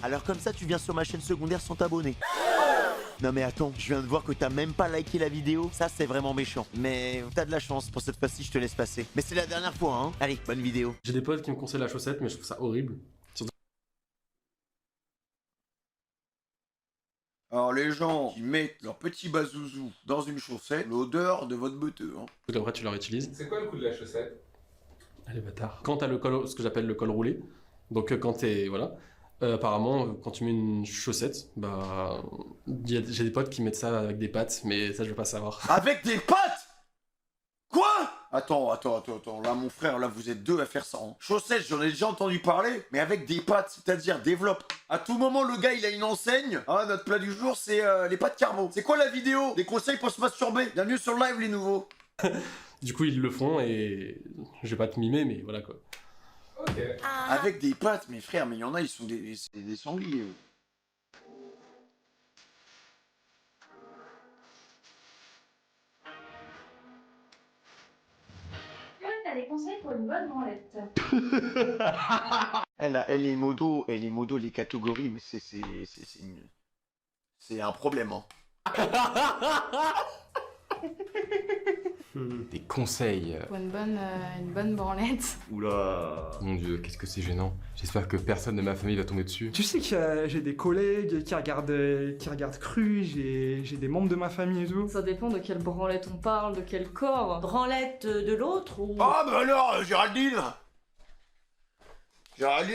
Alors comme ça, tu viens sur ma chaîne secondaire sans t'abonner. Non mais attends, je viens de voir que t'as même pas liké la vidéo. Ça, c'est vraiment méchant. Mais t'as de la chance, pour cette fois-ci, je te laisse passer. Mais c'est la dernière fois, hein. Allez, bonne vidéo. J'ai des potes qui me conseillent la chaussette, mais je trouve ça horrible. Alors les gens qui mettent leur petit bazouzou dans une chaussette, l'odeur de votre beuteux, hein. Donc après, tu la réutilises. C'est quoi le coup de la chaussette? Allez, bâtard. Quand t'as le col, ce que j'appelle le col roulé, donc quand t'es. Voilà. Apparemment, quand tu mets une chaussette, bah. J'ai des potes qui mettent ça avec des pattes, mais ça, je veux pas savoir. Avec des pattes? Quoi? Attends, là mon frère, là vous êtes deux à faire ça. Hein. Chaussettes, j'en ai déjà entendu parler, mais avec des pattes, c'est-à-dire développe. À tout moment, le gars il a une enseigne. Ah, notre plat du jour, c'est les pâtes carbo. C'est quoi la vidéo? Des conseils pour se masturber. Bienvenue sur le live, les nouveaux. Du coup, ils le font et. Je vais pas te mimer, mais voilà quoi. Ok. Avec des pattes, mes frères, mais il y en a, ils sont des sangliers. Eux. T'as des conseils pour une bonne branlette? Elle est modo, les catégories, mais c'est un problème. Hein. Des conseils. Pour une bonne branlette. Oula. Mon dieu, qu'est-ce que c'est gênant. J'espère que personne de ma famille va tomber dessus. Tu sais que j'ai des collègues qui regardent Cru, j'ai des membres de ma famille et tout. Ça dépend de quelle branlette on parle, de quel corps. Branlette de l'autre ou... Ah bah alors, Géraldine,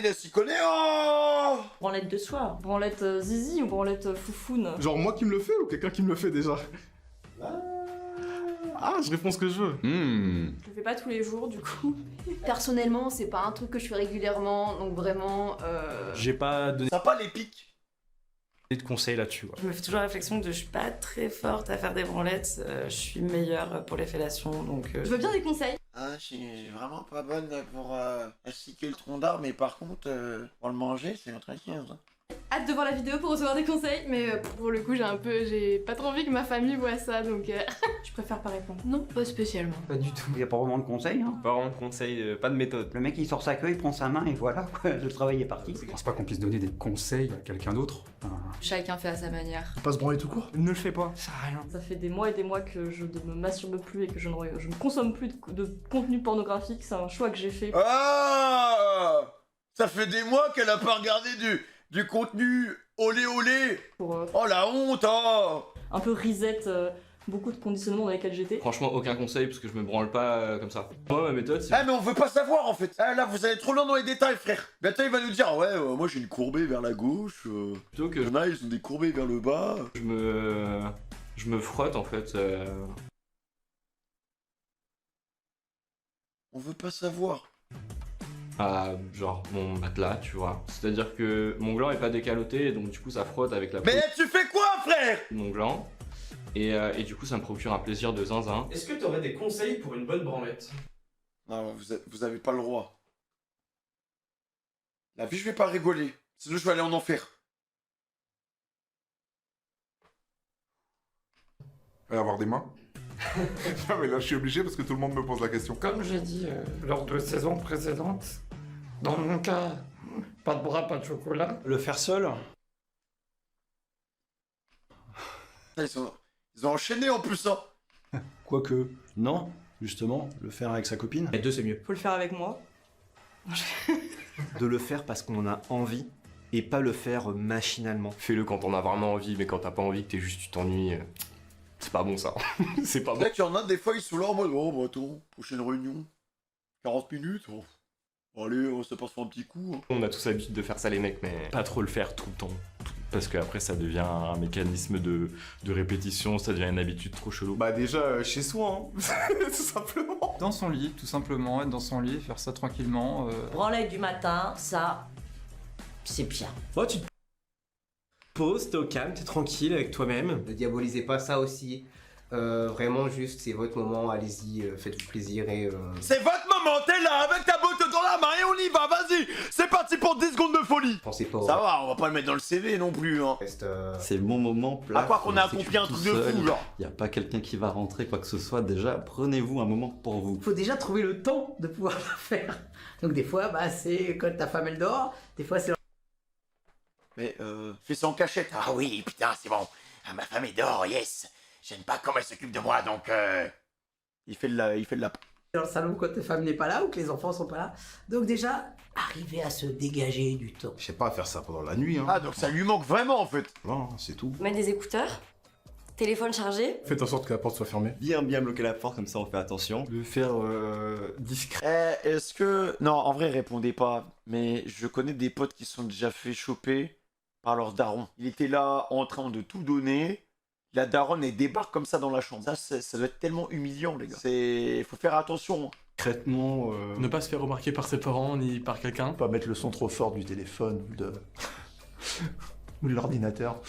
elle s'y connaît, oh. Branlette de soi. Branlette zizi ou branlette foufoune. Genre moi qui me le fais ou quelqu'un qui me le fait déjà? Ah, je réponds ce que je veux. Je le fais pas tous les jours du coup. Personnellement, c'est pas un truc que je fais régulièrement, donc vraiment... J'ai pas donné Ça pas les pics. de conseils là-dessus. Ouais. Je me fais toujours la réflexion que je suis pas très forte à faire des branlettes, je suis meilleure pour les fellations, donc... Je veux bien des conseils. Ah, je suis vraiment pas bonne pour astiquer le tronc d'arbre, mais par contre, pour le manger, c'est notre 15. Hein. Hâte de voir la vidéo pour recevoir des conseils, mais pour le coup, j'ai pas trop envie que ma famille voit ça, donc je préfère pas répondre. Non, pas spécialement. Pas du tout, il n'y a pas vraiment de conseils. Hein. Pas vraiment de conseils, pas de méthode. Le mec il sort sa queue, il prend sa main et voilà, quoi, le travail est parti. Je pense pas qu'on puisse donner des conseils à quelqu'un d'autre. Chacun fait à sa manière. Faut pas se branler tout court. Ne le fais pas, ça sert à rien. Ça fait des mois et des mois que je ne me masturbe plus et que je ne consomme plus de contenu pornographique, c'est un choix que j'ai fait. Ah, ça fait des mois qu'elle a pas regardé du contenu olé olé. Pour Oh la honte, oh. un peu reset beaucoup de conditionnements dans lesquels j'étais. Franchement, aucun conseil parce que je me branle pas comme ça. Moi, ma méthode, c'est. Ah mais on veut pas savoir en fait. Ah là vous allez trop loin dans les détails frère. Bientôt il va nous dire ouais moi j'ai une courbée vers la gauche. Plutôt que Il y en a ils ont des courbées vers le bas. je me frotte en fait. On veut pas savoir. À genre mon matelas, tu vois. C'est-à-dire que mon gland est pas décaloté, donc du coup ça frotte avec la peau Mais tu fais quoi frère? de mon gland. Et du coup ça me procure un plaisir de zinzin. Est-ce que t'aurais des conseils pour une bonne branlette? Non vous avez pas le droit. La vie je vais pas rigoler. Sinon je vais aller en enfer. Avoir des mains. Non mais là je suis obligé parce que tout le monde me pose la question. Comme j'ai dit lors de saisons précédentes, dans mon cas, pas de bras, pas de chocolat. Le faire seul? Ils ont enchaîné en plus hein. Quoique, non, justement, le faire avec sa copine. Les deux c'est mieux. Faut le faire avec moi. De le faire parce qu'on en a envie et pas le faire machinalement. Fais-le quand on a vraiment envie, mais quand t'as pas envie, que tu t'ennuies. C'est pas bon ça. C'est pas bon. Là qu'il y en a des fois ils sont là en mode oh bah attends, prochaine réunion. 40 minutes. Oh. Allez, on se passe pour un petit coup. Hein. On a tous l'habitude de faire ça les mecs, mais pas trop le faire tout le temps. Parce qu'après ça devient un mécanisme de répétition, ça devient une habitude trop chelou. Bah déjà chez soi, hein. Tout simplement. Dans son lit, tout simplement, être dans son lit, faire ça tranquillement. Branlette du matin, ça, c'est bien. Bon, tu te poses, t'es au calme, t'es tranquille avec toi-même. Ne diabolisez pas ça aussi. Vraiment juste, c'est votre moment, allez-y, faites-vous plaisir et... C'est votre moment, t'es là avec ta botte dans la main et on y va, vas-y. C'est parti pour 10 secondes de folie. Pensez pas... Ça va, on va pas le mettre dans le CV non plus hein. Reste, C'est le bon moment, plat. À part qu'on a accompli un truc de fou genre. Y a pas quelqu'un qui va rentrer, quoi que ce soit. Déjà, prenez-vous un moment pour vous. faut déjà trouver le temps de pouvoir le faire. Donc des fois, bah c'est quand ta femme elle dort, des fois c'est... Mais fais ça en cachette. Ah oui, putain, c'est bon. Ah, ma femme est dehors, yes. J'aime pas comment elle s'occupe de moi, donc il fait de la... Dans le salon quand ta femme n'est pas là ou que les enfants sont pas là. Donc déjà, arriver à se dégager du temps. Je sais pas faire ça pendant la nuit, hein. Ah, donc ça lui manque vraiment, en fait. Non, c'est tout. Mettre des écouteurs, téléphone chargé. Faites en sorte que la porte soit fermée. Bien bloquer la porte, comme ça on fait attention. Le faire discret. Est-ce que... Non, en vrai, répondez pas. Mais je connais des potes qui sont déjà fait choper par leur daron. Il était là en train de tout donner. La daronne, elle débarque comme ça dans la chambre. Ça doit être tellement humiliant, les gars. Faut faire attention. Concrètement, Ne pas se faire remarquer par ses parents ni par quelqu'un. Pas mettre le son trop fort du téléphone ou de l'ordinateur.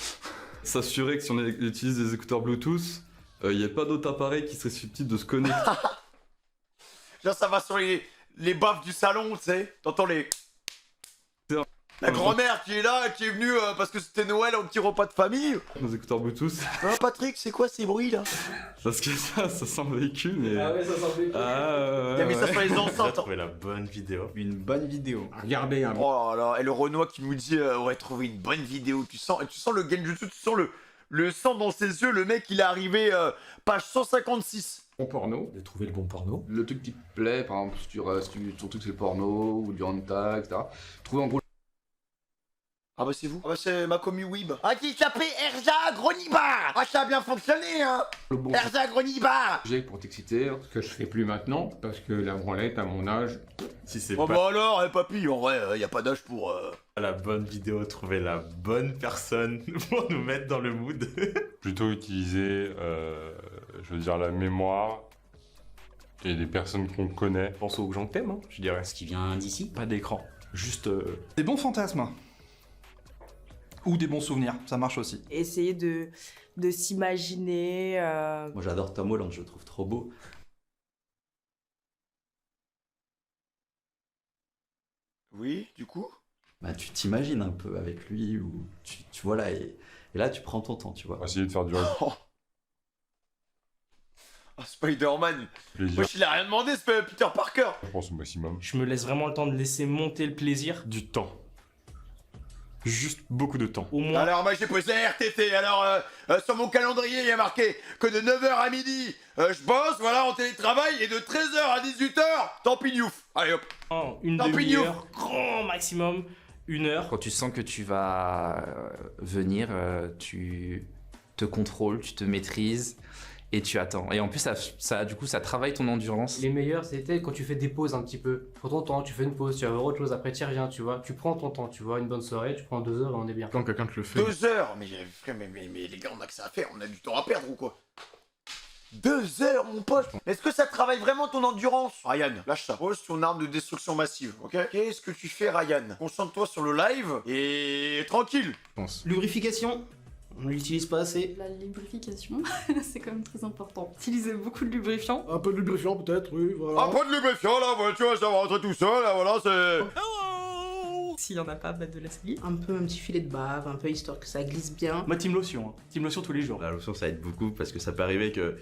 S'assurer que si on utilise des écouteurs Bluetooth, il n'y a pas d'autre appareil qui serait susceptible de se connecter. Genre, ça va sur les baffes du salon, tu sais. T'entends les... La grand-mère qui est là, qui est venue parce que c'était Noël au petit repas de famille. Nos écouteurs Bluetooth. Ah, Patrick, c'est quoi ces bruits là? Parce que ça sent le véhicule, mais... Ah ouais, ça sent le véhicule. Ah, T'as mis ça sur les enceintes. Trouver la bonne vidéo. Une bonne vidéo. Regardez, hein. Oh là là, et le Renoir qui nous dit ouais, trouver une bonne vidéo. Tu sens le Genjutsu, tu sens le sang dans ses yeux. Le mec, il est arrivé page 156. Bon porno. De trouver le bon porno. Le truc qui te plaît, par exemple, surtout que c'est le porno ou du hentai, etc. Trouver en gros. Ah bah c'est vous. Ah bah c'est ma commu Weeb. Ah qui s'appelle Erza Gronibar. Ah ça a bien fonctionné hein. Erza Gronibar. J'ai pour t'exciter. Ce que je fais plus maintenant, parce que la branlette à mon âge... Si c'est Oh pas bah alors, papy, en vrai, y a pas d'âge pour... la bonne vidéo, trouver la bonne personne pour nous mettre dans le mood. Plutôt utiliser, je veux dire, la mémoire et les personnes qu'on connaît. Pense aux gens que t'aimes, hein, je dirais. Ce qui vient d'ici. Pas d'écran, juste... Des bons fantasmes. Ou des bons souvenirs, ça marche aussi. Essayer de s'imaginer... Moi j'adore Tom Holland, je le trouve trop beau. Oui, du coup Bah tu t'imagines un peu avec lui, ou tu vois là, et là tu prends ton temps, tu vois. Essayer de faire du Oh, Spider-Man. plaisir. Wesh, il a rien demandé, ce Peter Parker. Je pense au maximum. Je me laisse vraiment le temps de laisser monter le plaisir. Du temps. Juste beaucoup de temps. Au moins. Alors moi j'ai posé RTT, alors sur mon calendrier il y a marqué que de 9h à midi je bosse, voilà, en télétravail, et de 13h à 18h, tant pis niouf. Allez hop. Une demi-heure, grand maximum, 1 heure. Quand tu sens que tu vas venir, tu te contrôles, tu te maîtrises et tu attends. Et en plus, du coup, ça travaille ton endurance. Les meilleurs, c'était quand tu fais des pauses un petit peu. Prends ton temps, tu fais une pause, tu vas voir autre chose, après tu reviens, tu vois. Tu prends ton temps, tu vois, une bonne soirée, tu prends 2 heures et on est bien. Quand quelqu'un te le fait. 2 heures. Mais frère, mais les gars, on a que ça à faire, on a du temps à perdre ou quoi? 2 heures, mon pote. Est-ce que ça travaille vraiment ton endurance? Ryan, lâche ça. Pose ton arme de destruction massive, ok? Qu'est-ce que tu fais, Ryan? Concentre-toi sur le live et tranquille. Lubrification. On l'utilise pas assez. La lubrification, c'est quand même très important. Utiliser beaucoup de lubrifiant. Un peu de lubrifiant peut-être, oui, voilà. Un peu de lubrifiant, la voiture, ça va rentrer tout seul, là, voilà, c'est... S'il y en a pas, bah de la salive. Un peu un petit filet de bave, un peu histoire que ça glisse bien. Moi, team lotion. Hein. Team lotion tous les jours. La lotion, ça aide beaucoup parce que ça peut arriver que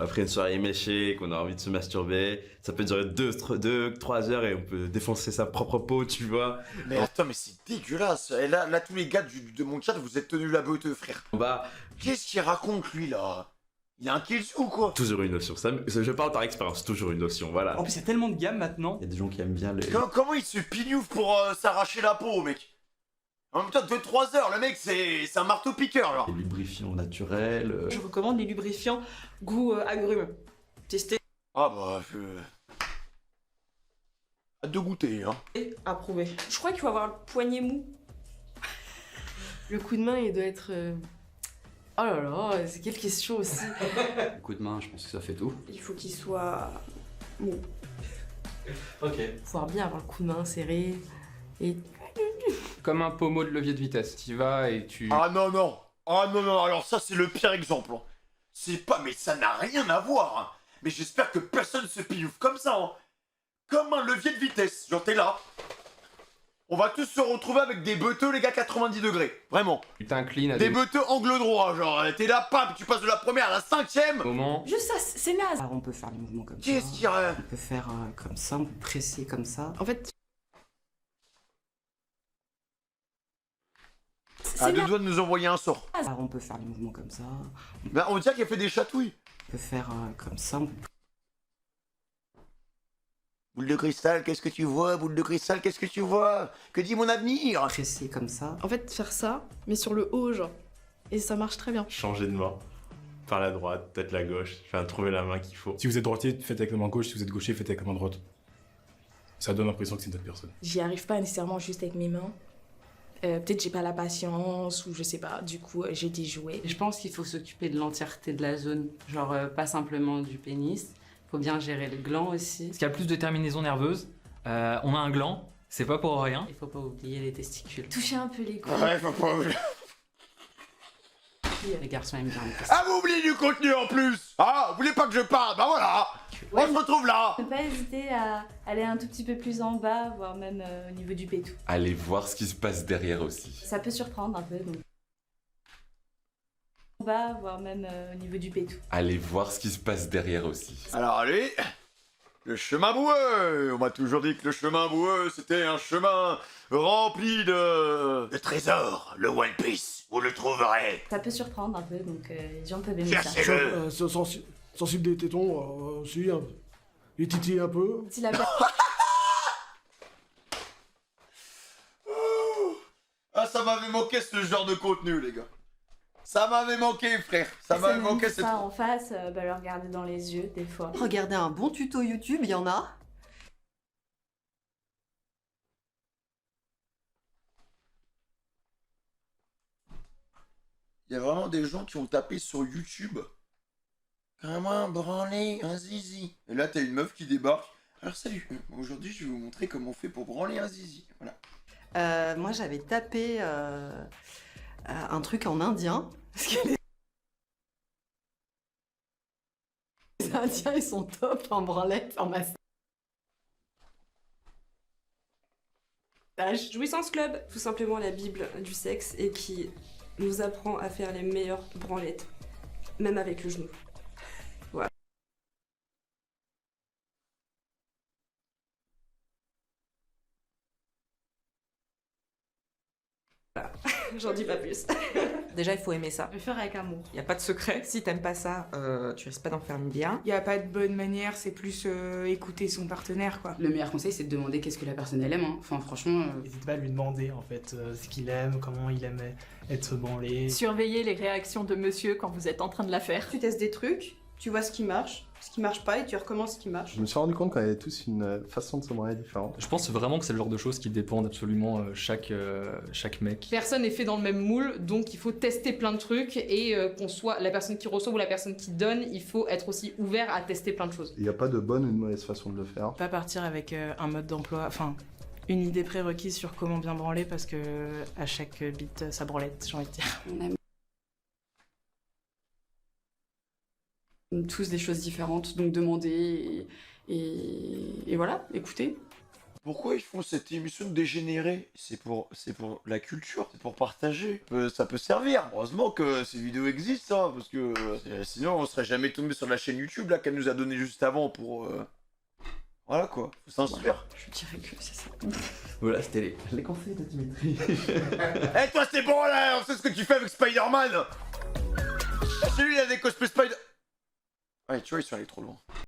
après une soirée éméchée, qu'on a envie de se masturber, ça peut durer 2-3 heures et on peut défoncer sa propre peau, tu vois. Mais attends, mais c'est dégueulasse. Et là, tous les gars de mon chat, vous êtes tenus la botte, frère. Bah, qu'est-ce qu'il raconte, lui, là? Il a un kill ou quoi? Toujours une notion. Ça, je parle par expérience, toujours une notion, voilà. En plus, il y a tellement de gammes maintenant. Il y a des gens qui aiment bien les... Comment il se pignouffe pour s'arracher la peau, mec? En même temps, 2-3 heures, le mec, c'est un marteau-piqueur, genre. Les lubrifiants naturels. Je recommande les lubrifiants goût agrumes. Testez. Ah bah, hâte de goûter, hein. Et approuvé. Je crois qu'il faut avoir le poignet mou. Le coup de main, il doit être... Oh là là, c'est quelle question aussi. Le coup de main, je pense que ça fait tout. Il faut qu'il soit mou. Ok. Pouvoir bien avoir le coup de main serré et... Comme un pommeau de levier de vitesse. Tu vas et tu... Ah non, non. Ah non, non, alors ça, c'est le pire exemple. Hein. C'est pas... Mais ça n'a rien à voir. Hein. Mais j'espère que personne se pignouffe comme ça. Hein. Comme un levier de vitesse. Genre, t'es là. On va tous se retrouver avec des beuteux, les gars, 90 degrés. Vraiment. Tu t'inclines à des beuteux angle droit. Genre, t'es là, pam, tu passes de la première à la 5e. Moment. Juste ça, c'est naze. Alors on peut faire les mouvements comme ça. Qu'est-ce qu'il y a? On peut faire comme ça, on peut presser comme ça. En fait... À deux doigts de nous envoyer un sort. Alors on peut faire les mouvements comme ça. Bah, on dirait qu'elle fait des chatouilles. On peut faire comme ça. Boule de cristal, qu'est-ce que tu vois? Boule de cristal, qu'est-ce que tu vois? Que dit mon avenir? Presser comme ça. En fait, faire ça, mais sur le haut, genre. Et ça marche très bien. Changer de main. Par la droite, peut-être la gauche. Enfin, trouver la main qu'il faut. Si vous êtes droitier, faites avec la main gauche. Si vous êtes gaucher, faites avec la main droite. Ça donne l'impression que c'est une autre personne. J'y arrive pas nécessairement juste avec mes mains. Peut-être j'ai pas la patience ou je sais pas. Du coup, j'ai des jouets. Je pense qu'il faut s'occuper de l'entièreté de la zone. Genre pas simplement du pénis. Faut bien gérer le gland aussi. Parce qu'il y a plus de terminaisons nerveuses. On a un gland, c'est pas pour rien. Il faut pas oublier les testicules. Toucher un peu les couilles. Ouais, faut pas oublier. Les garçons aiment bien les testicules. Ah, vous oubliez du contenu en plus. Ah, vous voulez pas que je parle? Bah voilà. On se retrouve là. Ne pas hésiter à aller un tout petit peu plus en bas, voire même au niveau du pétou. Allez voir ce qui se passe derrière aussi. Ça peut surprendre un peu, donc. En bas, voire même au niveau du pétou. Allez voir ce qui se passe derrière aussi. Alors allez, le chemin boueux. On m'a toujours dit que le chemin boueux, c'était un chemin rempli de trésors. Le One Piece, vous le trouverez. Ça peut surprendre un peu, donc les gens peuvent aimer ça. Cherchez-le. Sensible des tétons, si, les titilles un peu. Si la Ah, ça m'avait manqué ce genre de contenu, les gars. Ça m'avait manqué, frère. Ça m'avait manqué cette... ça en face, le regarder dans les yeux, des fois. Regardez un bon tuto YouTube, il y en a. Il y a vraiment des gens qui ont tapé sur YouTube. Comment branler un zizi. Et là, t'as une meuf qui débarque. Alors salut, aujourd'hui je vais vous montrer comment on fait pour branler un zizi. Voilà. Moi j'avais tapé un truc en indien. Parce que les Indiens ils sont top en branlette, en massage. Jouissance Club, tout simplement la bible du sexe et qui nous apprend à faire les meilleures branlettes, même avec le genou. Voilà. J'en dis pas plus. Déjà, il faut aimer ça. Le faire avec amour. Il n'y a pas de secret. Si t'aimes pas ça, tu risques pas d'en faire une bien. Il n'y a pas de bonne manière, c'est plus écouter son partenaire, quoi. Le meilleur conseil, c'est de demander qu'est-ce que la personne elle aime. Hein. Enfin, franchement. N'hésite pas à lui demander en fait ce qu'il aime, comment il aime être branlé. Surveillez les réactions de monsieur quand vous êtes en train de la faire. Tu testes des trucs, tu vois ce qui marche pas et tu recommences ce qui marche. Je me suis rendu compte qu'on avait tous une façon de se branler différente. Je pense vraiment que c'est le genre de choses qui dépendent absolument chaque mec. Personne n'est fait dans le même moule, donc il faut tester plein de trucs et qu'on soit la personne qui reçoit ou la personne qui donne, il faut être aussi ouvert à tester plein de choses. Il n'y a pas de bonne ou de mauvaise façon de le faire. Pas partir avec un mode d'emploi, enfin une idée prérequise sur comment bien branler parce que à chaque bit ça branlette, j'ai envie de dire. On aime tous des choses différentes, donc demander et voilà, écouter. Pourquoi ils font cette émission dégénérée? C'est pour la culture, c'est pour partager. Ça peut servir. Heureusement que ces vidéos existent, hein, parce que sinon on serait jamais tombé sur la chaîne YouTube là qu'elle nous a donné juste avant pour... Voilà quoi, faut s'instruire. Je dirais que c'est ça. Voilà, c'était les conseils de Dimitri. Eh toi c'est bon là, on sait ce que tu fais avec Spider-Man. Celui il a des cosplays Spider... Ouais, tu vois, ils sont allés trop loin.